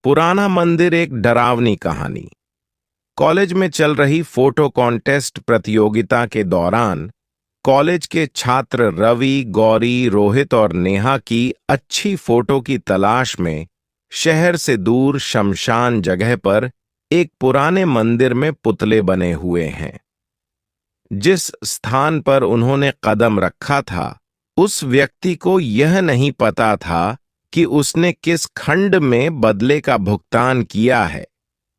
पुराना मंदिर एक डरावनी कहानी। कॉलेज में चल रही फोटो कॉन्टेस्ट प्रतियोगिता के दौरान कॉलेज के छात्र रवि, गौरी, रोहित और नेहा की अच्छी फोटो की तलाश में शहर से दूर शमशान जगह पर एक पुराने मंदिर में पुतले बने हुए हैं। जिस स्थान पर उन्होंने कदम रखा था, उस व्यक्ति को यह नहीं पता था कि उसने किस खंड में बदले का भुगतान किया है।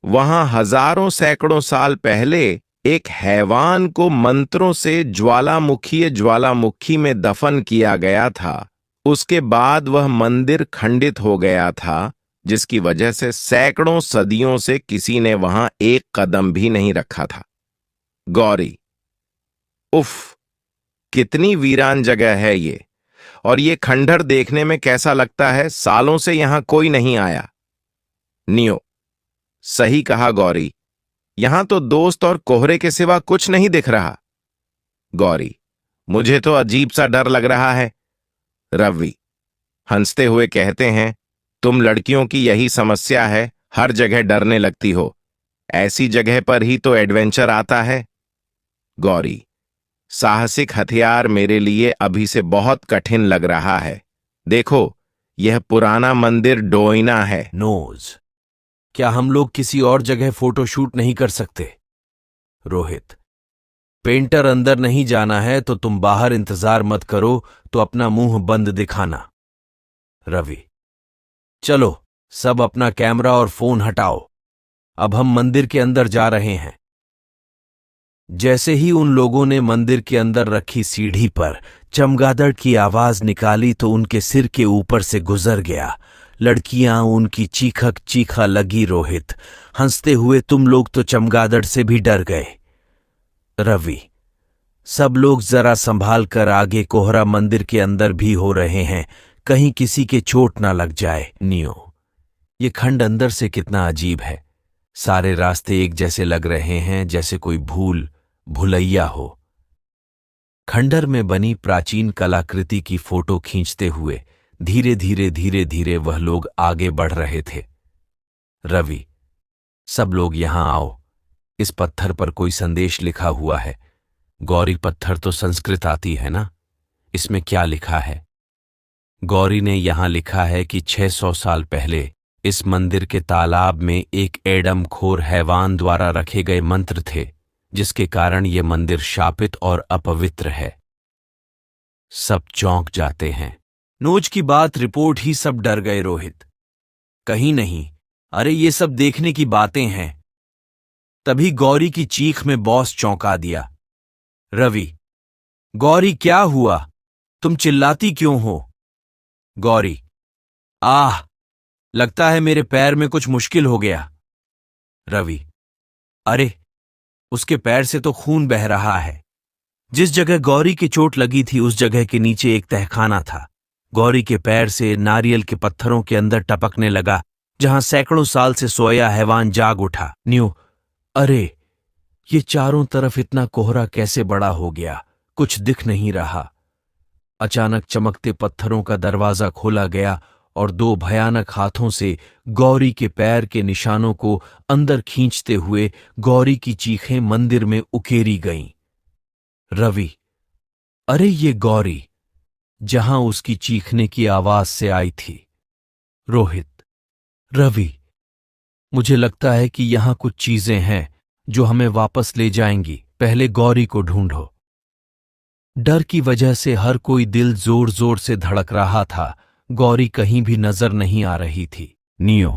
वहां हजारों सैकड़ों साल पहले एक हैवान को मंत्रों से ज्वालामुखी में दफन किया गया था। उसके बाद वह मंदिर खंडित हो गया था, जिसकी वजह से सैकड़ों सदियों से किसी ने वहां एक कदम भी नहीं रखा था। गौरी: उफ, कितनी वीरान जगह है ये, और ये खंडहर देखने में कैसा लगता है, सालों से यहां कोई नहीं आया। नियो: सही कहा गौरी, यहां तो दोस्त और कोहरे के सिवा कुछ नहीं दिख रहा। गौरी: मुझे तो अजीब सा डर लग रहा है। रवि हंसते हुए कहते हैं, तुम लड़कियों की यही समस्या है, हर जगह डरने लगती हो, ऐसी जगह पर ही तो एडवेंचर आता है। गौरी: साहसिक हथियार मेरे लिए अभी से बहुत कठिन लग रहा है। देखो, यह पुराना मंदिर डोइना है। नोज: क्या हम लोग किसी और जगह फोटोशूट नहीं कर सकते? रोहित: पेंटर अंदर नहीं जाना है तो तुम बाहर इंतजार मत करो, तो अपना मुंह बंद दिखाना। रवि: चलो, सब अपना कैमरा और फोन हटाओ, अब हम मंदिर के अंदर जा रहे हैं। जैसे ही उन लोगों ने मंदिर के अंदर रखी सीढ़ी पर चमगादड़ की आवाज निकाली तो उनके सिर के ऊपर से गुजर गया। लड़कियां उनकी चीखा लगी। रोहित हंसते हुए, तुम लोग तो चमगादड़ से भी डर गए। रवि: सब लोग जरा संभाल कर आगे, कोहरा मंदिर के अंदर भी हो रहे हैं, कहीं किसी के चोट ना लग जाए। नियो: ये खंड अंदर से कितना अजीब है, सारे रास्ते एक जैसे लग रहे हैं, जैसे कोई भुलैया हो। खंडर में बनी प्राचीन कलाकृति की फोटो खींचते हुए धीरे धीरे वह लोग आगे बढ़ रहे थे। रवि: सब लोग यहां आओ, इस पत्थर पर कोई संदेश लिखा हुआ है। गौरी: पत्थर तो संस्कृत आती है ना, इसमें क्या लिखा है? गौरी ने यहां लिखा है कि 600 साल पहले इस मंदिर के तालाब में एक एडमखोर हैवान द्वारा रखे गए मंत्र थे, जिसके कारण यह मंदिर शापित और अपवित्र है। सब चौंक जाते हैं। नोज की बात रिपोर्ट ही सब डर गए। रोहित: कहीं नहीं, अरे ये सब देखने की बातें हैं। तभी गौरी की चीख में बॉस चौंका दिया। रवि: गौरी, क्या हुआ, तुम चिल्लाती क्यों हो? गौरी: आह, लगता है मेरे पैर में कुछ मुश्किल हो गया। रवि: अरे, उसके पैर से तो खून बह रहा है। जिस जगह गौरी की चोट लगी थी उस जगह के नीचे एक तहखाना था। गौरी के पैर से नारियल के पत्थरों के अंदर टपकने लगा, जहां सैकड़ों साल से सोया हैवान जाग उठा। न्यू: अरे, ये चारों तरफ इतना कोहरा कैसे बड़ा हो गया, कुछ दिख नहीं रहा। अचानक चमकते पत्थरों का दरवाजा खोला गया और दो भयानक हाथों से गौरी के पैर के निशानों को अंदर खींचते हुए गौरी की चीखें मंदिर में उकेरी गईं। रवि: अरे, ये गौरी, जहां उसकी चीखने की आवाज से आई थी। रोहित: रवि, मुझे लगता है कि यहां कुछ चीजें हैं जो हमें वापस ले जाएंगी, पहले गौरी को ढूंढो। डर की वजह से हर कोई दिल जोर जोर से धड़क रहा था। गौरी कहीं भी नजर नहीं आ रही थी। नियो: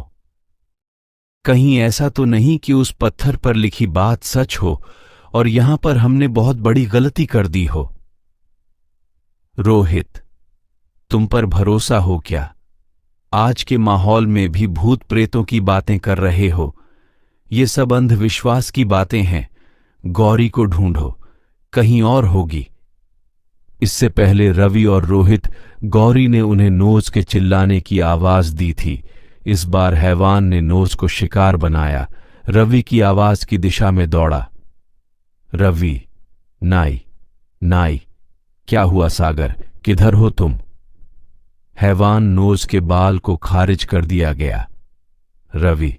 कहीं ऐसा तो नहीं कि उस पत्थर पर लिखी बात सच हो और यहां पर हमने बहुत बड़ी गलती कर दी हो? रोहित: तुम पर भरोसा हो क्या? आज के माहौल में भी भूत प्रेतों की बातें कर रहे हो, ये सब अंधविश्वास की बातें हैं। गौरी को ढूंढो, कहीं और होगी। इससे पहले रवि और रोहित गौरी ने उन्हें नोज के चिल्लाने की आवाज दी थी। इस बार हैवान ने नोज को शिकार बनाया, रवि की आवाज की दिशा में दौड़ा। रवि: नाई, नाई, क्या हुआ सागर, किधर हो तुम? हैवान नोज के बाल को खारिज कर दिया गया। रवि,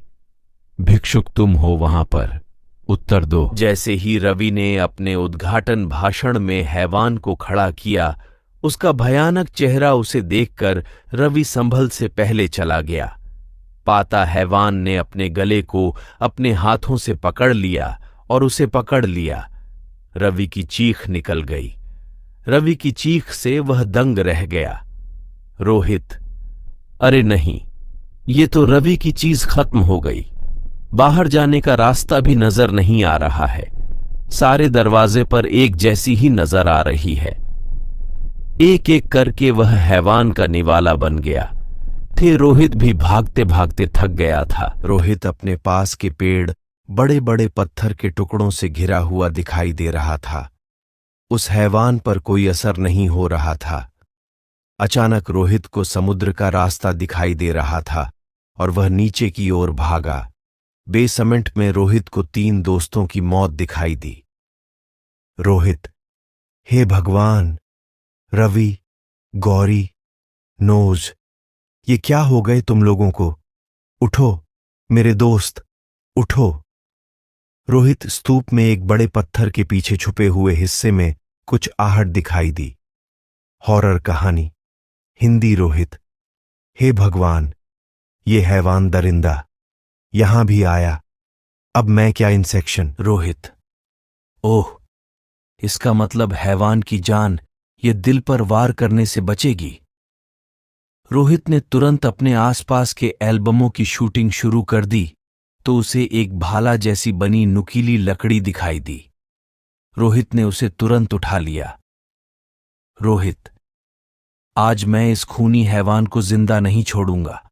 भिक्षुक तुम हो वहां पर, उत्तर दो। जैसे ही रवि ने अपने उद्घाटन भाषण में हैवान को खड़ा किया, उसका भयानक चेहरा उसे देखकर रवि संभल से पहले चला गया। पाता हैवान ने अपने गले को अपने हाथों से पकड़ लिया और उसे पकड़ लिया। रवि की चीख निकल गई। रवि की चीख से वह दंग रह गया। रोहित, अरे नहीं, ये तो रवि की चीज खत्म हो गई। बाहर जाने का रास्ता भी नजर नहीं आ रहा है। सारे दरवाजे पर एक जैसी ही नजर आ रही है। एक एक करके वह हैवान का निवाला बन गया। थे रोहित भी भागते भागते थक गया था। रोहित अपने पास के पेड़ बड़े बड़े पत्थर के टुकड़ों से घिरा हुआ दिखाई दे रहा था। उस हैवान पर कोई असर नहीं हो रहा था। अचानक रोहित को समुद्र का रास्ता दिखाई दे रहा था और वह नीचे की ओर भागा। बेसमेंट में रोहित को 3 दोस्तों की मौत दिखाई दी। रोहित, हे भगवान, रवि, गौरी, नोज, ये क्या हो गए तुम लोगों को? उठो मेरे दोस्त, उठो। रोहित स्तूप में एक बड़े पत्थर के पीछे छुपे हुए हिस्से में कुछ आहट दिखाई दी। हॉरर कहानी, हिंदी रोहित। हे भगवान, ये हैवान दरिंदा यहां भी आया। अब मैं क्या इंसेक्शन? रोहित, ओह, इसका मतलब हैवान की जान ये दिल पर वार करने से बचेगी। रोहित ने तुरंत अपने आसपास के एल्बमों की शूटिंग शुरू कर दी तो उसे एक भाला जैसी बनी नुकीली लकड़ी दिखाई दी। रोहित ने उसे तुरंत उठा लिया। रोहित, आज मैं इस खूनी हैवान को जिंदा नहीं छोड़ूंगा।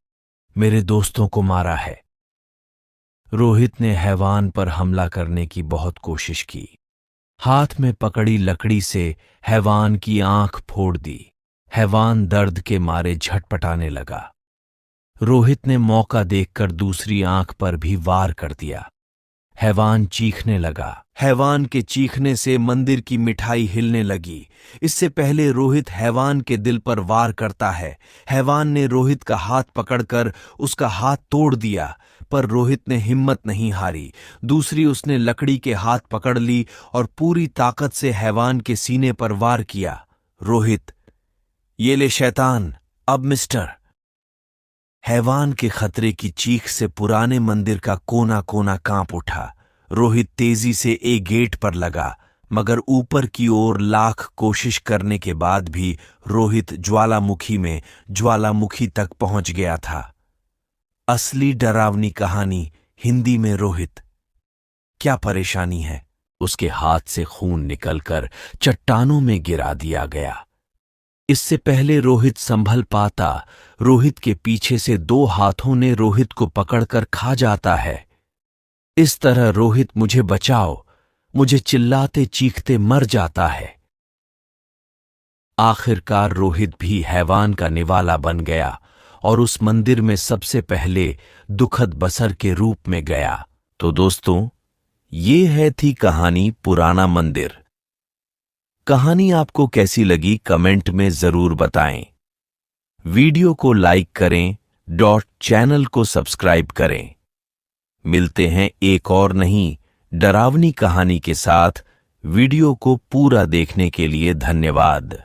मेरे दोस्तों को मारा है। रोहित ने हैवान पर हमला करने की बहुत कोशिश की। हाथ में पकड़ी लकड़ी से हैवान की आंख फोड़ दी। हैवान दर्द के मारे झटपटाने लगा। रोहित ने मौका देखकर दूसरी आंख पर भी वार कर दिया। हैवान चीखने लगा। हैवान के चीखने से मंदिर की मिठाई हिलने लगी। इससे पहले रोहित हैवान के दिल पर वार करता है, हैवान ने रोहित का हाथ पकड़कर उसका हाथ तोड़ दिया, पर रोहित ने हिम्मत नहीं हारी। दूसरी उसने लकड़ी के हाथ पकड़ ली और पूरी ताकत से हैवान के सीने पर वार किया। रोहित, ये ले शैतान, अब मिस्टर। हैवान के खतरे की चीख से पुराने मंदिर का कोना कोना कांप उठा। रोहित तेजी से एक गेट पर लगा, मगर ऊपर की ओर लाख कोशिश करने के बाद भी रोहित ज्वालामुखी तक पहुंच गया था। असली डरावनी कहानी, हिंदी में रोहित। क्या परेशानी है? उसके हाथ से खून निकलकर चट्टानों में गिरा दिया गया। इससे पहले रोहित संभल पाता, रोहित के पीछे से 2 हाथों ने रोहित को पकड़कर खा जाता है। इस तरह रोहित, मुझे बचाओ, मुझे चिल्लाते चीखते मर जाता है। आखिरकार रोहित भी हैवान का निवाला बन गया और उस मंदिर में सबसे पहले दुखद बसर के रूप में गया। तो दोस्तों, ये थी कहानी पुराना मंदिर। कहानी आपको कैसी लगी कमेंट में जरूर बताएं। वीडियो को लाइक करें, चैनल को सब्सक्राइब करें। मिलते हैं एक और नई डरावनी कहानी के साथ। वीडियो को पूरा देखने के लिए धन्यवाद।